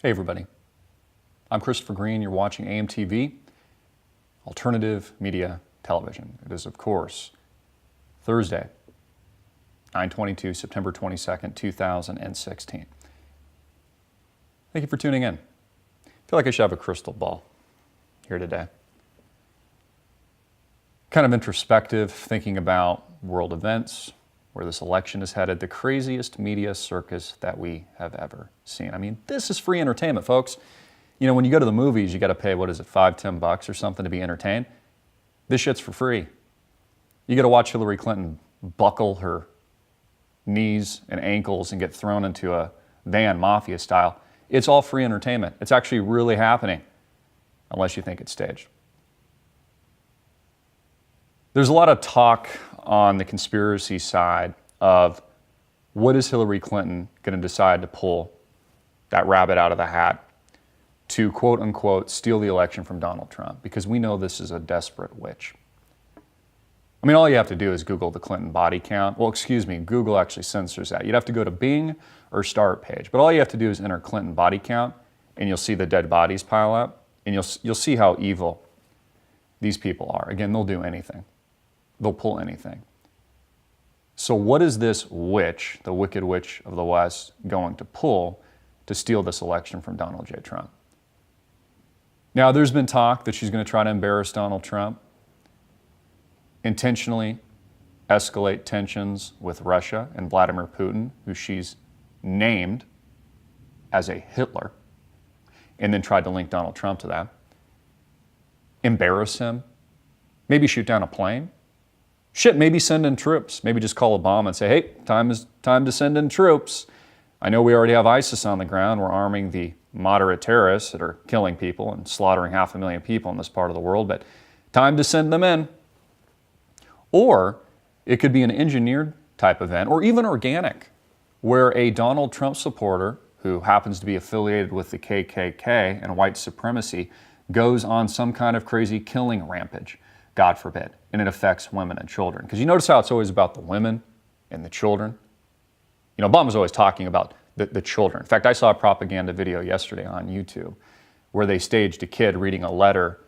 Hey everybody, I'm Christopher Green. You're watching AMTV, Alternative Media Television. It is, of course, Thursday, 9/22, September 22nd, 2016. Thank you for tuning in. I feel like I should have a crystal ball here today. Kind of introspective, thinking about world events, where this election is headed, the craziest media circus that we have ever seen. I mean, this is free entertainment, folks. You know, when you go to the movies, you got to pay, what is it, $5, $10 or something to be entertained. This shit's for free. You got to watch Hillary Clinton buckle her knees and ankles and get thrown into a van, mafia style. It's all free entertainment. It's actually really happening, unless you think it's staged. There's a lot of talk on the conspiracy side of what is Hillary Clinton going to decide to pull that rabbit out of the hat to quote unquote steal the election from Donald Trump, because we know this is a desperate witch. I mean, all you have to do is Google the Clinton body count. Well, excuse me, Google actually censors that. You'd have to go to Bing or Start page, but all you have to do is enter Clinton body count and you'll see the dead bodies pile up, and you'll see how evil these people are. Again, they'll do anything. They'll pull anything. So what is this witch, the Wicked Witch of the West, going to pull to steal this election from Donald J. Trump? Now, there's been talk that she's going to try to embarrass Donald Trump, intentionally escalate tensions with Russia and Vladimir Putin, who she's named as a Hitler, and then tried to link Donald Trump to that. Embarrass him, maybe shoot down a plane. Shit, maybe send in troops. Maybe just call Obama and say, hey, time to send in troops. I know we already have ISIS on the ground. We're arming the moderate terrorists that are killing people and slaughtering 500,000 people in this part of the world, but time to send them in. Or it could be an engineered type event, or even organic, where a Donald Trump supporter who happens to be affiliated with the KKK and white supremacy goes on some kind of crazy killing rampage, God forbid, and it affects women and children. Because you notice how it's always about the women and the children. You know, Obama's always talking about the children. In fact, I saw a propaganda video yesterday on YouTube where they staged a kid reading a letter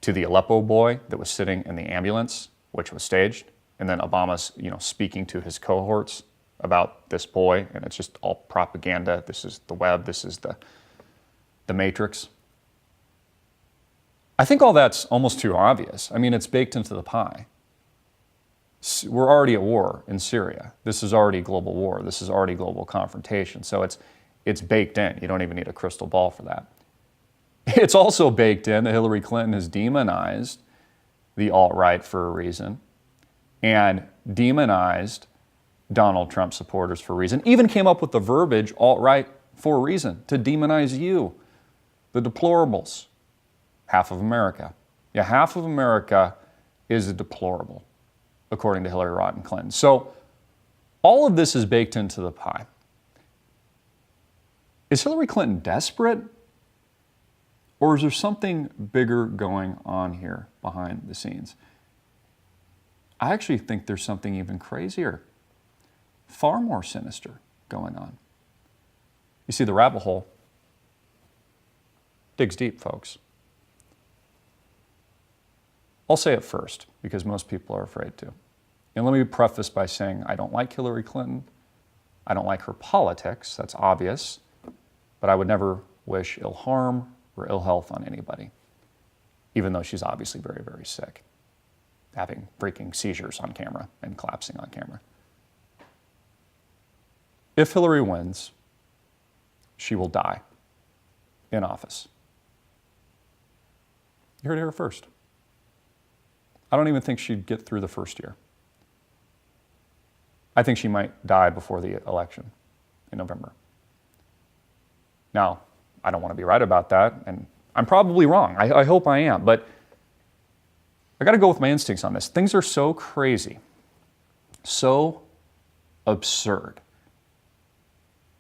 to the Aleppo boy that was sitting in the ambulance, which was staged, and then Obama's, speaking to his cohorts about this boy, and it's just all propaganda. This is the web. This is the Matrix. I think all that's almost too obvious. I mean, it's baked into the pie. We're already at war in Syria. This is already global war. This is already global confrontation. So it's baked in. You don't even need a crystal ball for that. It's also baked in that Hillary Clinton has demonized the alt-right for a reason and demonized Donald Trump supporters for a reason. Even came up with the verbiage alt-right for a reason, to demonize you, the deplorables. Half of America. Yeah, half of America is a deplorable, according to Hillary Rodham Clinton. So all of this is baked into the pie. Is Hillary Clinton desperate? Or is there something bigger going on here behind the scenes? I actually think there's something even crazier, far more sinister going on. You see, the rabbit hole digs deep, folks. I'll say it first, because most people are afraid to. And let me preface by saying I don't like Hillary Clinton. I don't like her politics, that's obvious. But I would never wish ill harm or ill health on anybody, even though she's obviously very, very sick, having freaking seizures on camera and collapsing on camera. If Hillary wins, she will die in office. You heard it here first. I don't even think she'd get through the first year. I think she might die before the election in November. Now, I don't want to be right about that, and I'm probably wrong. I hope I am, but I got to go with my instincts on this. Things are so crazy, so absurd,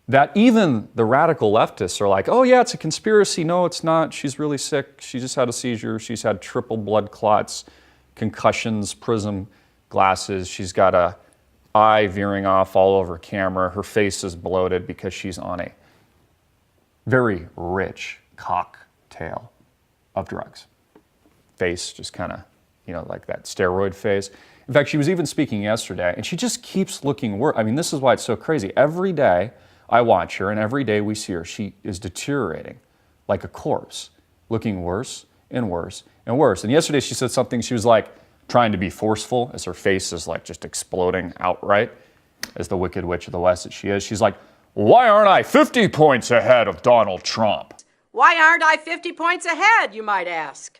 that even the radical leftists are like, oh yeah, it's a conspiracy. No, it's not. She's really sick. She just had a seizure. She's had triple blood clots, concussions, prism glasses. She's got a eye veering off all over camera. Her face is bloated because she's on a very rich cocktail of drugs. Face just kind of, like that steroid face. In fact, she was even speaking yesterday, and she just keeps looking worse. I mean, this is why it's so crazy. Every day I watch her, and every day we see her, she is deteriorating like a corpse, looking worse and worse and worse. And yesterday she said something, she was like trying to be forceful as her face is like just exploding outright as the Wicked Witch of the West that she is. She's like, why aren't I 50 points ahead of Donald Trump? Why aren't I 50 points ahead, you might ask?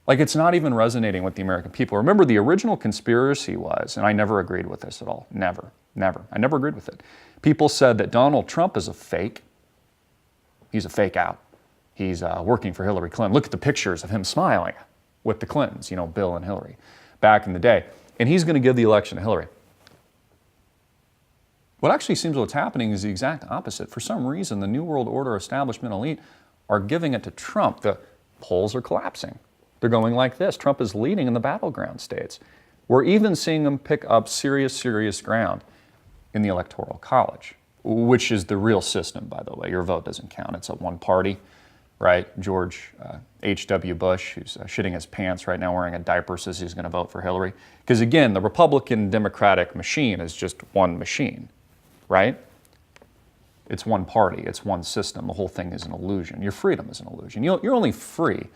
Like, it's not even resonating with the American people. Remember, the original conspiracy was, and I never agreed with this at all. Never. I never agreed with it. People said that Donald Trump is a fake. He's a fake out. He's working for Hillary Clinton. Look at the pictures of him smiling with the Clintons, Bill and Hillary, back in the day. And he's going to give the election to Hillary. What actually seems what's happening is the exact opposite. For some reason, the New World Order establishment elite are giving it to Trump. The polls are collapsing. They're going like this. Trump is leading in the battleground states. We're even seeing him pick up serious ground in the Electoral College, which is the real system, by the way. Your vote doesn't count. It's a one party, right? George H.W. Bush, who's shitting his pants right now, wearing a diaper, says he's going to vote for Hillary. Because again, the Republican Democratic machine is just one machine, right? It's one party. It's one system. The whole thing is an illusion. Your freedom is an illusion. You're only free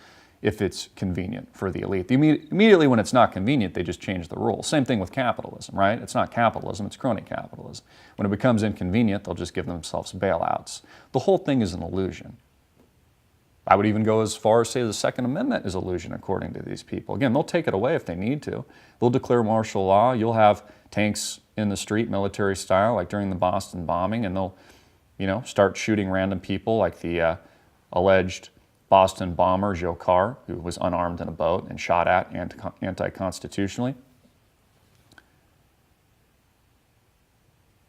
if it's convenient for the elite. Immediately when it's not convenient, they just change the rules. Same thing with capitalism, right? It's not capitalism, it's crony capitalism. When it becomes inconvenient, they'll just give themselves bailouts. The whole thing is an illusion. I would even go as far as say the Second Amendment is illusion according to these people. Again, they'll take it away if they need to. They'll declare martial law. You'll have tanks in the street, military style, like during the Boston bombing, and they'll, start shooting random people like the alleged Boston bomber Joe Carr, who was unarmed in a boat and shot at anti-constitutionally.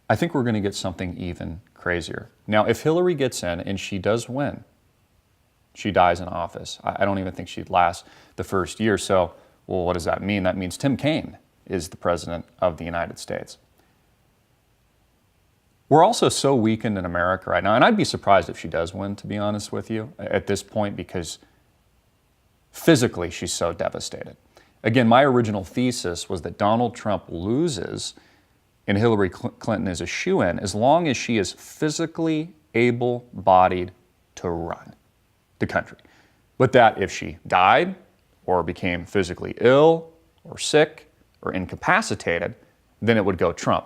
I think we're going to get something even crazier. Now, if Hillary gets in and she does win, she dies in office. I don't even think she'd last the first year. So, well, what does that mean? That means Tim Kaine is the president of the United States. We're also so weakened in America right now, and I'd be surprised if she does win, to be honest with you, at this point, because physically she's so devastated. Again, my original thesis was that Donald Trump loses and Hillary Clinton is a shoo-in as long as she is physically able-bodied to run the country. But that if she died or became physically ill or sick or incapacitated, then it would go Trump.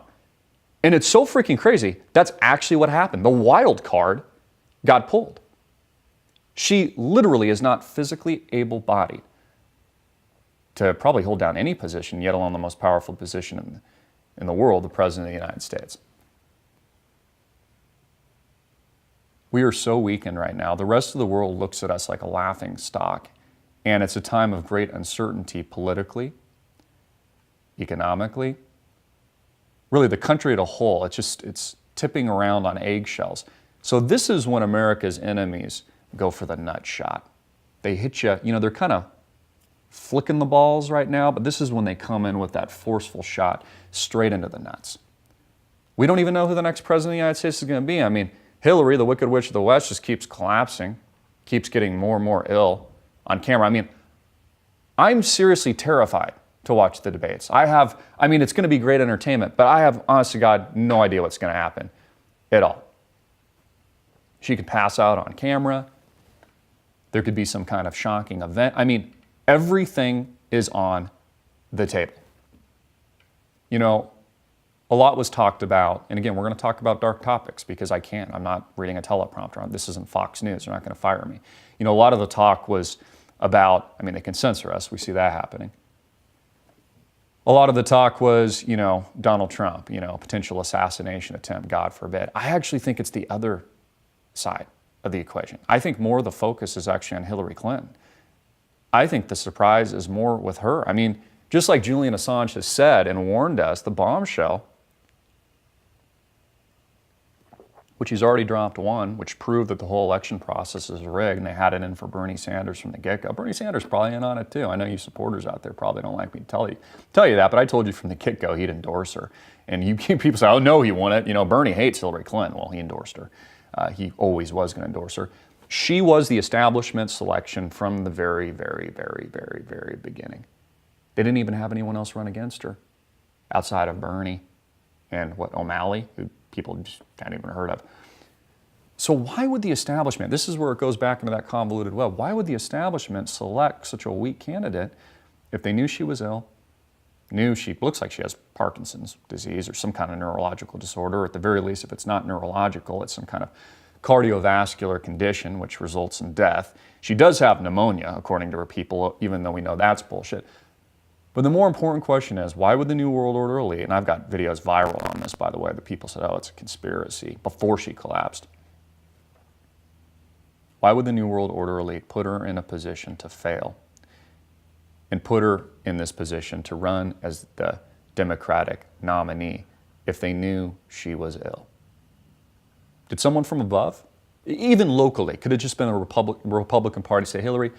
And it's so freaking crazy. That's actually what happened. The wild card got pulled. She literally is not physically able-bodied to probably hold down any position, yet alone the most powerful position in the world, the President of the United States. We are so weakened right now. The rest of the world looks at us like a laughing stock. And it's a time of great uncertainty politically, economically, really the country as a whole. It's tipping around on eggshells. So this is when America's enemies go for the nut shot. They hit you, they're kind of flicking the balls right now, but this is when they come in with that forceful shot straight into the nuts. We don't even know who the next president of the United States is going to be. I mean, Hillary, the Wicked Witch of the West, just keeps collapsing, keeps getting more and more ill on camera. I mean, I'm seriously terrified to watch the debates. It's going to be great entertainment, but I have, honest to God, no idea what's going to happen at all. She could pass out on camera. There could be some kind of shocking event. Everything is on the table. A lot was talked about, and again, we're going to talk about dark topics because I can't. I'm not reading a teleprompter. This isn't Fox News. They're not going to fire me. A lot of the talk was about, they can censor us. We see that happening. A lot of the talk was, Donald Trump, potential assassination attempt, God forbid. I actually think it's the other side of the equation. I think more of the focus is actually on Hillary Clinton. I think the surprise is more with her. Just like Julian Assange has said and warned us, the bombshell, which he's already dropped one, which proved that the whole election process is rigged, and they had it in for Bernie Sanders from the get-go. Bernie Sanders probably in on it too. I know you supporters out there probably don't like me to tell you that, but I told you from the get-go he'd endorse her. And people say, oh no, he won it. Bernie hates Hillary Clinton. Well, he endorsed her. he always was going to endorse her. She was the establishment selection from the very, very, very, very, very beginning. They didn't even have anyone else run against her outside of Bernie and O'Malley, who people just hadn't even heard of. So why would the establishment, this is where it goes back into that convoluted web, why would the establishment select such a weak candidate if they knew she was ill, knew she looks like she has Parkinson's disease or some kind of neurological disorder, or at the very least, if it's not neurological, it's some kind of cardiovascular condition which results in death. She does have pneumonia, according to her people, even though we know that's bullshit. But the more important question is, why would the New World Order elite, and I've got videos viral on this, by the way, that people said, oh, it's a conspiracy, before she collapsed. Why would the New World Order elite put her in a position to fail and put her in this position to run as the Democratic nominee if they knew she was ill? Did someone from above, even locally, could have just been a Republican Party say, Hillary,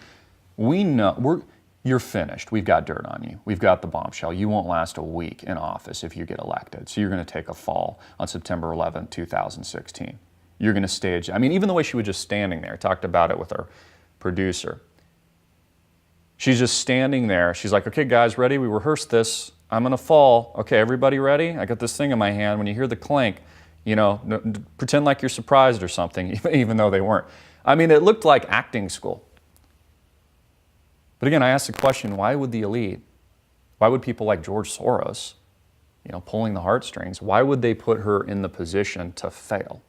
we know, you're finished. We've got dirt on you. We've got the bombshell. You won't last a week in office if you get elected. So you're going to take a fall on September 11, 2016. You're going to stage, I mean, even the way she was just standing there, talked about it with our producer. She's just standing there. She's like, okay, guys, ready? We rehearsed this. I'm going to fall. Okay, everybody ready? I got this thing in my hand. When you hear the clink, you know, pretend like you're surprised or something, even though they weren't. I mean, it looked like acting school. But again, I asked the question, why would the elite, why would people like George Soros, you know, pulling the heartstrings, why would they put her in the position to fail?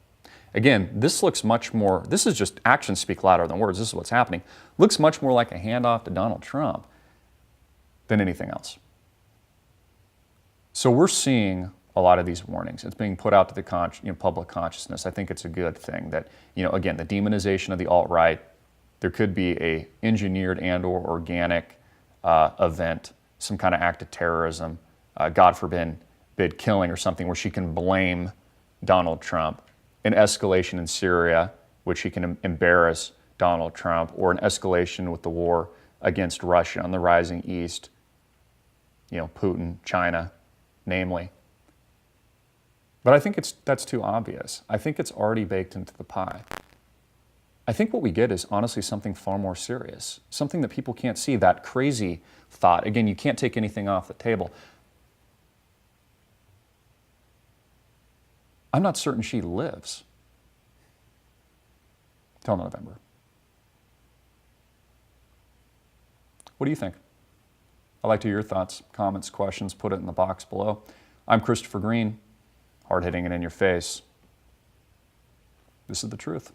Again, this looks much more, this is just actions speak louder than words, this is what's happening. Looks much more like a handoff to Donald Trump than anything else. So we're seeing a lot of these warnings. It's being put out to the public consciousness. I think it's a good thing that, you know, again, the demonization of the alt-right, there could be a engineered and or organic event, some kind of act of terrorism, God forbid, killing or something where she can blame Donald Trump, an escalation in Syria, which she can embarrass Donald Trump, or an escalation with the war against Russia on the rising east, you know, Putin, China, namely. But I think that's too obvious. I think it's already baked into the pie. I think what we get is honestly something far more serious, something that people can't see, that crazy thought. Again, you can't take anything off the table. I'm not certain she lives till November. What do you think? I'd like to hear your thoughts, comments, questions. Put it in the box below. I'm Christopher Green, hard-hitting it in your face. This is the truth.